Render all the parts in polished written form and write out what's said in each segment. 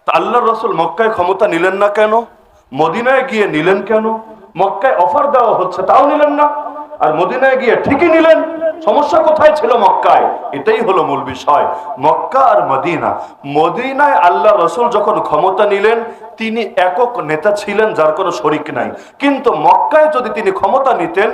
তা আল্লাহর রাসূল মক্কায় ক্ষমতা নিলেন না কেন? মদিনায় গিয়ে নিলেন কেন? মক্কায় অফার দেওয়া হচ্ছে তাও নিলেন না, আর মদিনায় গিয়ে ঠিকই নিলেন। সমস্যা কোথায় ছিল মক্কায়? এটাই হলো মূল বিষয়। মক্কা আর মদিনা, মদিনায় আল্লাহ রসুল যখন ক্ষমতা নিলেন তিনি একক নেতা ছিলেন, যার কোনো শরিক নাই। কিন্তু মক্কায় যদি তিনি ক্ষমতা নিতেন,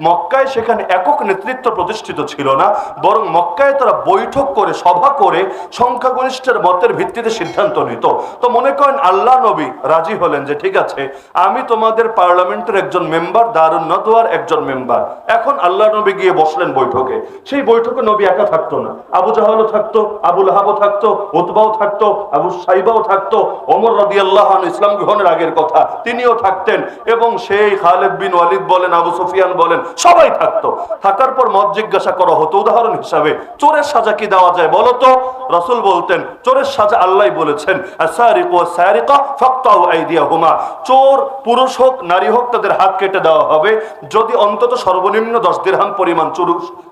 মক্কায় সেখানে একক নেতৃত্ব প্রতিষ্ঠিত ছিল না, বরং মক্কায় তারা বৈঠক করে, সভা করে সংখ্যাগরিষ্ঠের মতের ভিত্তিতে সিদ্ধান্ত নিত। তো মনে করেন আল্লাহ নবী রাজি হলেন যে ঠিক আছে, আমি তোমাদের পার্লামেন্টের একজন মেম্বার, দারুন নদওয়ার একজন মেম্বার। এখন আল্লাহ নবী গিয়ে বসলেন বৈঠকে। সেই বৈঠকে নবী একা থাকতো না, আবু জাহলও থাকতো, আবু লাহাবও থাকতো, উতবাও থাকতো, আবু সাইবাও থাকতো, ওমর রাদিয়াল্লাহু আনহু ইসলাম গ্রহণের আগের কথা তিনিও থাকতেন, এবং সেই খালিদ বিন ওয়ালিদ বলেন, আবু সুফিয়ান বলেন, সবাই থাকতো। থাকার পর মত জিজ্ঞাসা করা হতো উদাহরণ হিসাবে, চোরের সাজা কি দেওয়া যায় বলো তো? রাসূল বলতেন চোরের সাজা আল্লাহ বলেছেন, আস-সারিকু ওয়াস-সারিকা ফাকতাউ আইদিয়াহুমা, চোর পুরুষ হোক নারী হোক তাদের হাত কেটে দেওয়া হবে যদি অন্তত সর্বনিম্ন 10 দিরহাম পরিমাণ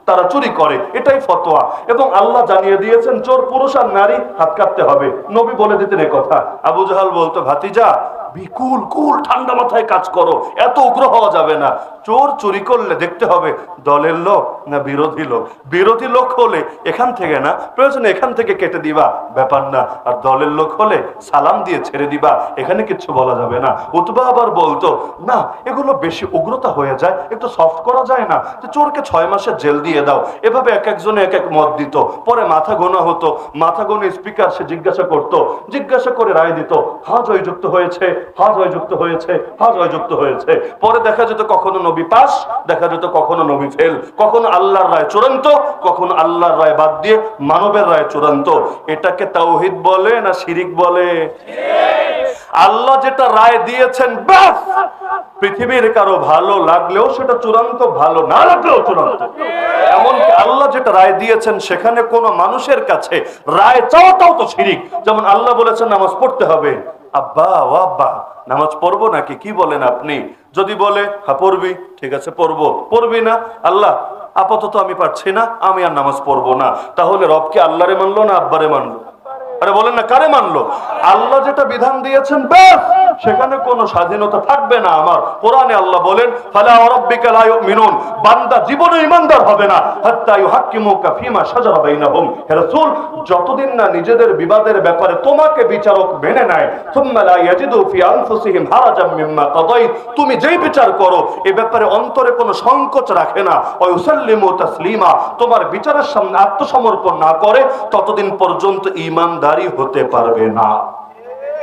তারা চুরি করে। এটাই ফতোয়া। এবং আল্লাহ জানিয়ে দিয়েছেন চোর পুরুষ আর নারী হাত কাটতে হবে। নবী বলে দিতেন এ কথা। আবু জাহাল বলতো ভাতিজা বিকুল কুল ঠান্ডা মাথায় কাজ করো, এত উগ্র হওয়া যাবে না। চোর চুরি করলে দেখতে হবে দলের লোক না বিরোধী লোক। বিরোধী লোক হলে এখান থেকে না, প্রয়োজনে এখান থেকে কেটে দিবা, ব্যাপার না। আর দলের লোক হলে সালাম দিয়ে ছেড়ে দিবা, এখানে কিছু বলা যাবে না। উতবা আবার বলতো না, এগুলো বেশি উগ্রতা হয়ে যায়, একটু সফট করা যায় না, যে চোরকে 6 মাসের জেল দিয়ে দাও। এভাবে এক একজনে এক এক মত দিত। পরে মাথা গোনা হতো, মাথা গোনা স্পিকার সে জিজ্ঞাসা করতো, জিজ্ঞাসা করে রায় দিত, হা জয়যুক্ত হয়েছে, হা জয়যুক্ত হয়েছে, হা জয়যুক্ত হয়েছে। পরে দেখা যেত কখনো নবী পাস, দেখা যেত কখনো নবী ফেল, কখনো আল্লাহর রায় চূড়ান্ত, কখনো আল্লাহর রায় বাদ দিয়ে মানবের রায় চূড়ান্ত। এটাকে তাওহীদ বলে না শিরিক বলে? আল্লাহ যেটা রায় দিয়েছেন ব্যাস, পৃথিবীর কারো ভালো লাগলেও সেটা চূড়ান্ত, ভালো না লাগলেও চূড়ান্ত। এমনকি আল্লাহ যেটা রায় দিয়েছেন সেখানে কোনো মানুষের কাছে রায় চাওয়াটাও তো শিরিক। যেমন আল্লাহ বলেছেন নামাজ পড়তে হবে, আব্বা ও আব্বা নামাজ পড়বো নাকি, কি বলেন আপনি? যদি বলে হ্যাঁ পড়বি, ঠিক আছে পড়বো। পড়বি না, আল্লাহ আপাতত আমি পারছি না, আমি আর নামাজ পড়বো না। তাহলে রবকে আল্লাহরে মানলো না আব্বারে মানলো? আরে বলেন না, কারে মানলো? আল্লাহ যেটা বিধান দিয়েছেন ব্যাস, সেখানে কোনো স্বাধীনতা থাকবে না। আমার কোরআনে আল্লাহ বলেন ফালা রাব্বিকা লা ইউমিনুন, বান্দা জীবনে ঈমানদার হবে না হাত্তা ইউহাক্কিমুকা ফিমা শাজারা বাইনাহুম। হে রাসূল, যতদিন না নিজেদের বিবাদের ব্যাপারে তোমাকে বিচারক মেনে নেয়, সুম্মা লা ইয়াজিদু ফি আনফুসিহিম হারাজাম মিম্মা কাদাইত, তুমি যেই বিচার করো এই ব্যাপারে অন্তরে কোনো সংকোচ রাখে না, ওয়া ইউসাল্লিমু তাসলিমা, তোমার বিচারের সামনে আত্মসমর্পণ না করে ততদিন পর্যন্ত ঈমানদারি হতে পারবে না।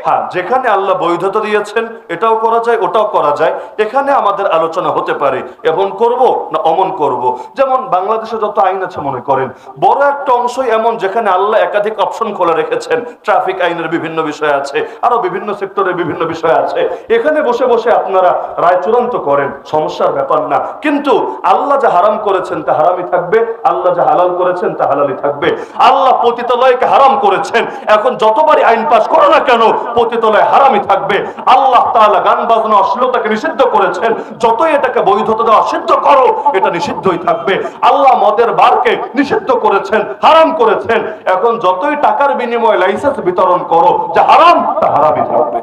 হ্যাঁ, যেখানে আল্লাহ বৈধতা দিয়েছেন এটাও করা যায়, ওটাও করা যায়। এখানে আমাদের আলোচনা হতে পারে এমন করব না অমন করব। যেমন বাংলাদেশে যত আইন আছে মনে করেন বড় একটা অংশই এমন যেখানে আল্লাহ একাধিক অপশন খোলা রেখেছেন। ট্রাফিক আইনের বিভিন্ন বিষয় আছে, আরো বিভিন্ন সেক্টরের বিভিন্ন বিষয় আছে। এখানে বসে বসে আপনারা রায় চূড়ান্ত করেন, সমস্যার ব্যাপার না। কিন্তু আল্লাহ যা হারাম করেছেন তা হারামই থাকবে, আল্লাহ যা হালাল করেছেন তা হালালই থাকবে। আল্লাহ পতিতালয়কে হারাম করেছেন, এখন যতবারই আইন পাস করো না কেন পতিতালয় হারামই থাকবে। আল্লাহ তাআলা গান বাজনা অশ্লীলতাকে নিষিদ্ধ করেছেন, যতই এটাকে বৈধতা দেওয়া সিদ্ধ করো এটা নিষিদ্ধই থাকবে। আল্লাহ মদের বারকে নিষিদ্ধ করেছেন, হারাম করেছেন, এখন যতই টাকার বিনিময়ে লাইসেন্স বিতরণ করো যা হারাম তা হারামই থাকবে।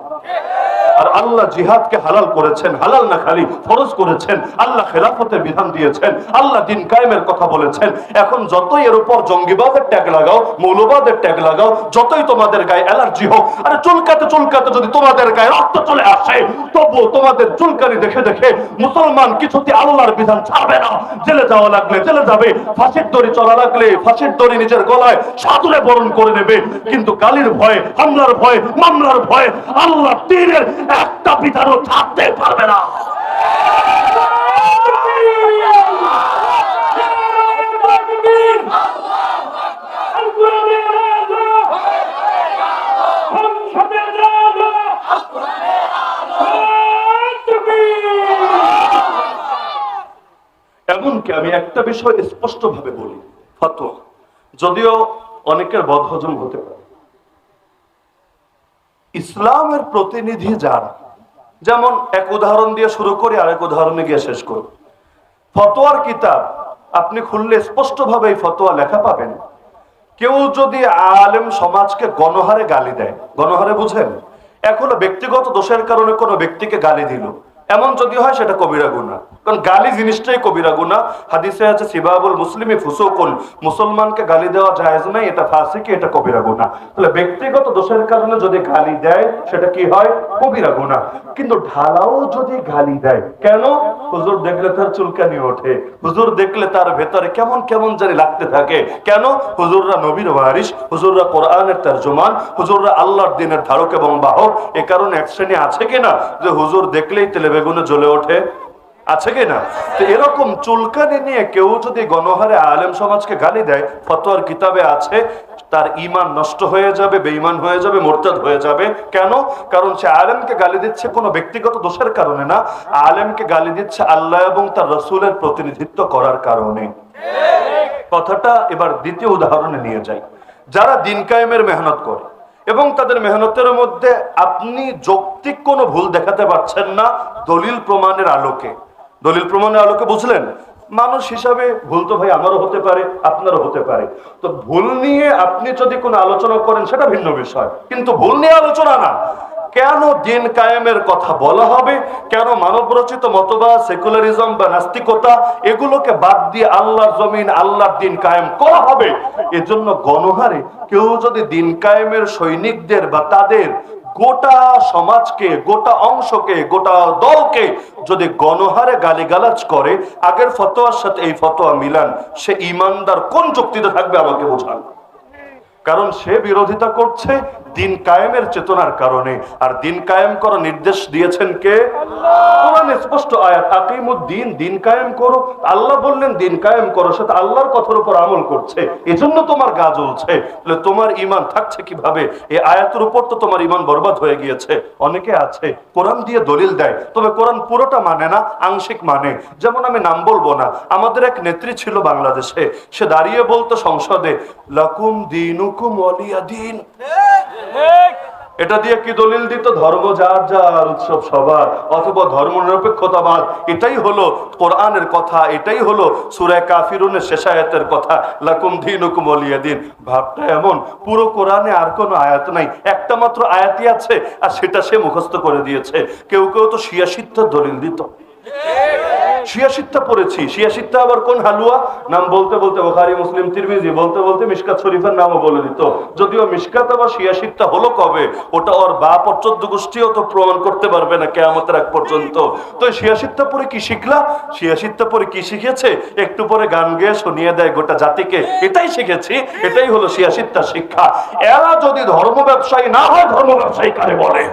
আর আল্লাহ জিহাদকে হালাল করেছেন, হালাল না খালি ফরজ করেছেন। আল্লাহ খেলাফতের বিধান দিয়েছেন, আল্লাহ দিন কায়েমের কথা বলেছেন। এখন যতই এর উপর জঙ্গিবাদের ট্যাগ লাগাও, মৌলবাদের ট্যাগ লাগাও, যতই তোমাদের গায়ে অ্যালার্জি হোক, আরে চুলকাতে চুলকাতে যদি তোমাদের গায়ে রক্ত চলে আসে তবুও তোমাদের চুলকানি দেখে দেখে মুসলমান কিছুতে আল্লাহর বিধান ছাড়বে না। জেলে যাওয়া লাগলে জেলে যাবে, ফাঁসির দড়ি চলা লাগলে ফাঁসির দড়ি নিজের গলায় সাদরে বরণ করে নেবে। কিন্তু গালির ভয়ে, হামলার ভয়ে, মামলার ভয়ে আল্লাহ তীরের একটা বিধানও ছাড়তে পারবে না। এমনকি আমি একটা বিষয় স্পষ্ট ভাবে বলি, ফতোয়া যদিও অনেকের বদহজম হতে পারে, ইসলামের প্রতিনিধি যারা, যেমন এক উদাহরণ দিয়ে শুরু করি আরেক উদাহরণে গিয়ে শেষ করি। ফতোয়ার কিতাব আপনি খুললে স্পষ্ট ভাবে এই ফতোয়া লেখা পাবেন, কেউ যদি আলেম সমাজকে গণহারে গালি দেয়, গণহারে বুঝেন, এখন ব্যক্তিগত দোষের কারণে কোনো ব্যক্তিকে গালি দিল, এমন যদি হয় সেটা কবিরা গুনাহ। কারণ গালি জিনিসটাই কবিরা গুনাহ। হাদিসে আছে সিবাবুল মুসলিমি ফুসুকুন, মুসলমানকে গালি দেওয়া জায়েজ নাই, এটা ফাসিকি, এটা কবিরা গুনাহ। তাহলে ব্যক্তিগত দোষের কারণে যদি গালি দেয় সেটা কি হয়? কবিরা গুনাহ। কিন্তু ঢালাও যদি গালি দেয়, কেন? হুজুর দেখলে তার চুলকানি ওঠে, হুজুর দেখলে তার ভেতরে কেমন কেমন জানি লাগতে থাকে, কেন? হুজুররা নবীর ওয়ারিস, হুজুররা কোরআনের তরজমান, হুজুররা আল্লাহর দ্বীনের ধারক এবং বাহক। এ কারণে এক শ্রেণী আছে কিনা যে হুজুর দেখলেই তেলে বেগুনে জ্বলে ওঠে? আছে কিনা? তো এরকম চুলকানি নিয়ে কেউ যদি গণহারে আলেম সমাজকে গালি দেয়, ফতোয়ার কিতাবে আছে তার ঈমান নষ্ট হয়ে যাবে, বেঈমান হয়ে যাবে, মুরতাদ হয়ে যাবে। কেন? কারণ সে আলেমকে গালি দিচ্ছে কোনো ব্যক্তিগত দোষের কারণে না, আলেমকে গালি দিচ্ছে আল্লাহ এবং তার রাসূলের প্রতিনিধিত্ব করার কারণে। কথাটা এবার দ্বিতীয় উদাহরণে নিয়ে যাই। যারা দিন কায়েমের মেহনত করে এবং তাদের মেহনতের মধ্যে আপনি যৌক্তিক কোনো ভুল দেখাতে পারছেন না দলিল প্রমাণের আলোকে, দলিল প্রমাণের আলোকে, বুঝলেন? মানুষ হিসাবে ভুল তো ভাই আমারও হতে পারে, আপনারও হতে পারে। তো ভুল নিয়ে আপনি যদি কোনো আলোচনা করেন সেটা ভিন্ন বিষয়, কিন্তু ভুল নিয়ে আলোচনা না। কেন দিন কায়েমের কথা বলা হবে? কেন মানব রচিত মতবাদ, সেকুলারিজম বা নাস্তিকতা এগুলোকে বাদ দিয়ে আল্লাহর জমিন, আল্লাহর দিন কায়েম করা হবে? এজন্য গণহারে কেউ যদি দিন কায়েমের সৈনিকদের বা তাদের গোটা সমাজকে, গোটা অংশকে, গোটা দলকে যদি গণহারে গালিগালাজ করে, আগের ফতোয়ার সাথে এই ফতোয়া মিলান, সে ঈমানদার কোন যুক্তিতে থাকবে আমাকে বোঝান। কারণ সে বিরোধিতা করছে দিন কায়েমের চেতনার কারণে। আর দিন কায়েম করার নির্দেশ দিয়েছেন কে? কোরআনে স্পষ্ট আয়াত, আকিমুদ্দিন, দিন কায়েম করো। আল্লাহ বললেন দিন কায়েম করো, সেটা আল্লাহর কথার উপর আমল করছে, এজন্য তোমার গা জ্বলছে। তাহলে তোমার ঈমান থাকছে কিভাবে? এই আয়াতের উপর তো তোমার ঈমান বরবাদ হয়ে গিয়েছে। অনেকে আছে কোরআন দিয়ে দলিল দেয়, তবে কোরআন পুরোটা মানে না, আংশিক মানে। যেমন আমি নাম বলবো না, আমাদের এক নেত্রী ছিল বাংলাদেশে, সে দাঁড়িয়ে বলতো সংসদে, লাকুম দীনুকুম ওয়ালিয়া দীন। এটা দিয়ে কি দলিল দিত? ধর্ম যার যার, উৎসব সবার, অথবা ধর্ম নিরপেক্ষতাবাদ। এটাই হলো কোরআনের কথা, এটাই হলো সূরা কাফিরুনের শেষ আয়াতের কথা, লাকুম দীনুকুম ওয়ালিয়া দীন। ভাবটা এমন, পুরো কোরআনে আর কোনো আয়াত নাই, একটা মাত্র আয়াতই আছে, আর সেটা সে মুখস্থ করে দিয়েছে। কেউ কেউ তো শিয়াশিত্বের দলিল দিত। শিয়াশিত্তা পড়েছি, শিয়াশিত্তা আবার কোন হালুয়া? নাম বলতে বলতে বুখারী, মুসলিম, তিরমিজি বলতে বলতে মিশকাত শরীফের নামও বলে দিত। যদিও মিশকাত আবার শিয়াশিত্তা হলো কবে, ওটা ওর বাপ ওর 14 গোষ্ঠীও তো প্রমাণ করতে পারবে না কিয়ামতের আগ পর্যন্ত। তো শিয়াশিত্তা পরে কি শিখলা? শিয়াশিত্তা পরে কি শিখেছে? একটু পরে গান গেয়ে শুনিয়ে দেয় গোটা জাতিকে, এটাই শিখেছি। এটাই হলো শিয়াশিত্তার শিক্ষা। এরা যদি ধর্ম ব্যবসায়ী না হয়, ধর্ম ব্যবসায়ী কারে বলে?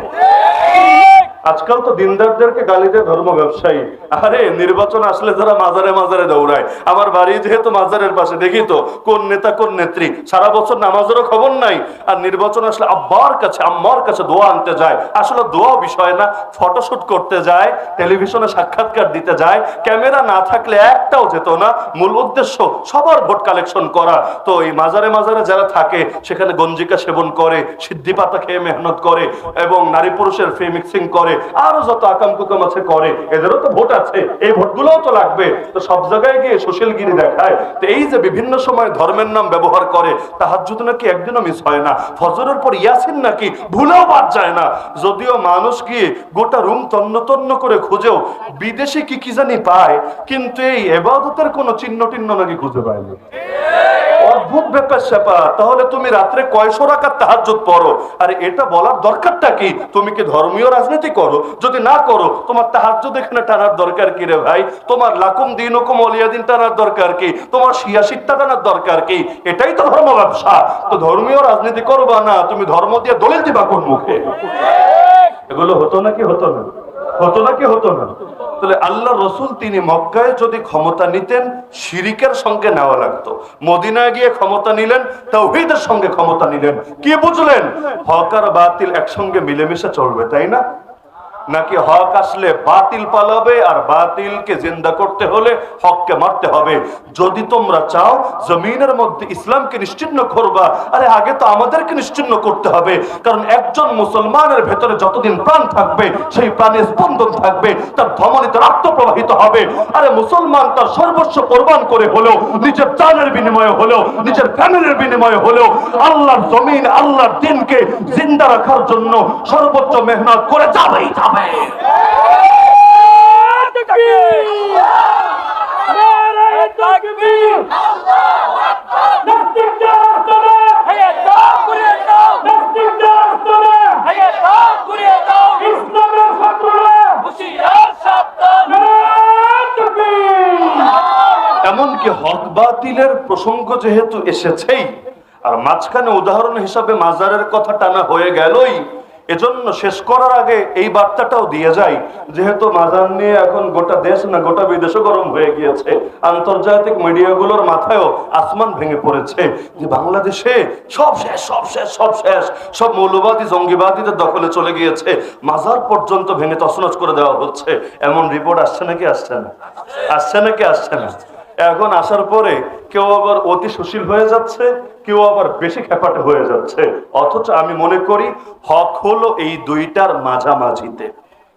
আজকাল তো দিনদারদেরকে গালি দেয় ধর্ম ব্যবসায়ী। আরে নির্বাচন আসলে যারা মাজারে মাজারে দৌড়ায়, আমার বাড়ি যেহেতু মাজারের পাশে, দেখি তো কোন নেতা কোন নেত্রী সারা বছর নামাজেরও খবর নাই, আর নির্বাচন আসলে আব্বার কাছে আম্মার কাছে দোয়া আনতে যায়। আসলে দোয়া বিষয় না, ফটোশুট করতে যায়, টেলিভিশনে সাক্ষাৎকার দিতে যায়, ক্যামেরা না থাকলে একটাও যেত না। মূল উদ্দেশ্য সবার ভোট কালেকশন করা। তো এই মাজারে মাজারে যারা থাকে সেখানে গঞ্জিকা সেবন করে, সিদ্ধি পাতা খেয়ে মেহনত করে এবং নারী পুরুষের ফ্রি মিক্সিং করে, আরো যত আকাম কুকাম আছে করে। এদেরও তো ভোট আছে, এই ভোটগুলোও তো লাগবে। তো সব জায়গায় গিয়ে সুশীলগিরি দেখায়। তো এই যে বিভিন্ন সময় ধর্মের নাম ব্যবহার করে, তাহাজ্জুদ নাকি একদিনও মিস হয় না, ফজরের পর ইয়াসিন নাকি ভুলেও বাদ যায় না। যদিও মানুষ গিয়ে গোটা রুম তন্ন তন্ন করে খুঁজেও বিদেশে কি কি জানি পায়, কিন্তু এই ইবাদতের কোনো চিহ্ন টিহ্ন নাকি খুঁজে পায় না। অদ্ভুত ব্যাপার স্যাপার। তাহলে তুমি রাত্রে কয়শো রাকাত তাহাজ্জুদ পড়ো, আর এটা বলার দরকারটা কি? তুমি কি ধর্মীয় রাজনীতি করো? যদি না করো, তোমার তাহাজ্জুদ এখানে টানার দরকার কি রে ভাই? তোমার লাকুম দীনুকুম ওয়ালিয়া দীন টানার দরকার কি? তোমার শিয়াশিত্তা টানার দরকার কি? এটাই তো ধর্ম ব্যবসা। তো ধর্মীয় রাজনীতি করবা না, তুমি ধর্ম দিয়ে দলিল দিবা কোন মুখে? এগুলো হতো নাকি হতো না? হতো নাকি হতো না? তাহলে আল্লাহ রসুল তিনি মক্কায় যদি ক্ষমতা নিতেন, শিরিকের সঙ্গে নেওয়া লাগতো। মদিনায় গিয়ে ক্ষমতা নিলেন, তাওহীদের সঙ্গে ক্ষমতা নিলেন। কি বুঝলেন? হক আর বাতিল একসঙ্গে মিলেমিশে চলবে, তাই না? নাকি হক আসলে বাতিল পালাবে আর বাতিলকে জিন্দা করতে হলে হককে মারতে হবে? যদি তোমরা চাও জমিনের মধ্যে ইসলামকে নিশ্চিহ্ন করবা, আরে আগে তো আমাদেরকে নিশ্চিহ্ন করতে হবে। কারণ একজন মুসলমানের ভেতরে যতদিন প্রাণ থাকবে সেই প্রাণে স্পন্দন থাকবে, তার ধমনীতে রক্ত প্রবাহিত হবে। আরে মুসলমান তার সর্বস্ব কোরবান করে হলেও, নিজের জানের বিনিময়ে হলেও, নিজের ফ্যামিলির বিনিময়ে হলেও আল্লাহর জমিন আল্লাহর দিনকে জিন্দা রাখার জন্য সর্বোচ্চ মেহনত করে যাবেই যাবে। এমনকি হক বাতিলের প্রসঙ্গ যেহেতু এসেছেই, আর মাঝখানে উদাহরণ হিসাবে মাজারের কথা টানা হয়ে গেলই, এজন্য শেষ করার আগে এই বার্তাটাও দিয়ে যায়, যেহেতু মাজার নিয়ে এখন গোটা দেশ না গোটা বিদেশে গরম হয়ে গিয়েছে, আন্তর্জাতিক মিডিয়াগুলোর মাথায়ও আসমান ভেঙে পড়েছে যে বাংলাদেশে সব শেষ, সব শেষ, সব শেষ, সব মৌলবাদী জঙ্গিবাদীদের দখলে চলে গিয়েছে, মাজার পর্যন্ত ভেঙে তছনছ করে দেওয়া হচ্ছে। এমন রিপোর্ট আসছে নাকি আসছে না? আসছে নাকি আসছে না? এখন আসার পরে কেউ আবার অতি সুশীল হয়ে যাচ্ছে, কেউ আবার বেশি খেপাটে হয়ে যাচ্ছে। অথচ আমি মনে করি হক হলো এই দুইটার মাঝামাঝিতে।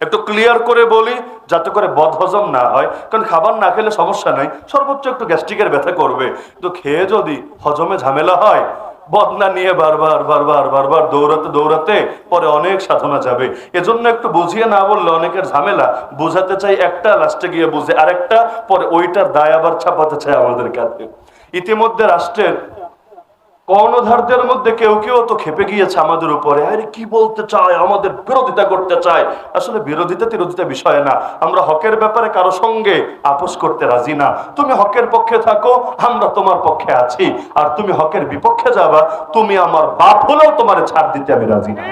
একটু ক্লিয়ার করে বলি যাতে করে বদহজম না হয়, কারণ খাবার না খেলে সমস্যা নাই, সর্বোচ্চ একটু গ্যাস্ট্রিকের ব্যথা করবে, তো খেয়ে যদি হজমে ঝামেলা হয়, বদনা নিয়ে বারবার বারবার বারবার দৌড়াতে দৌড়াতে পরে অনেক সাধনা যাবে। এজন্য একটু বুঝিয়ে না বললে অনেকের ঝামেলা, বুঝাতে চাই একটা, লাস্টে গিয়ে বুঝে আরেকটা, পরে ওইটার দায় আবার চাপাতে চায় আমাদের কাছে। ইতিমধ্যে রাষ্ট্রের কর্ণধারদের মধ্যে কেউ কেউ তো খেপে গিয়েছে আমাদের উপরে, আরে কি বলতে চায়, আমাদের বিরোধিতা করতে চায়। আসলে বিরোধিতা বিষয় না, আমরা হকের ব্যাপারে কারো সঙ্গে আপোষ করতে রাজি না। তুমি হকের পক্ষে থাকো, আমরা তোমার পক্ষে আছি, আর তুমি হকের বিপক্ষে যাবা, তুমি আমার বাপ হলেও তোমার ছাড় দিতে আমি রাজি না।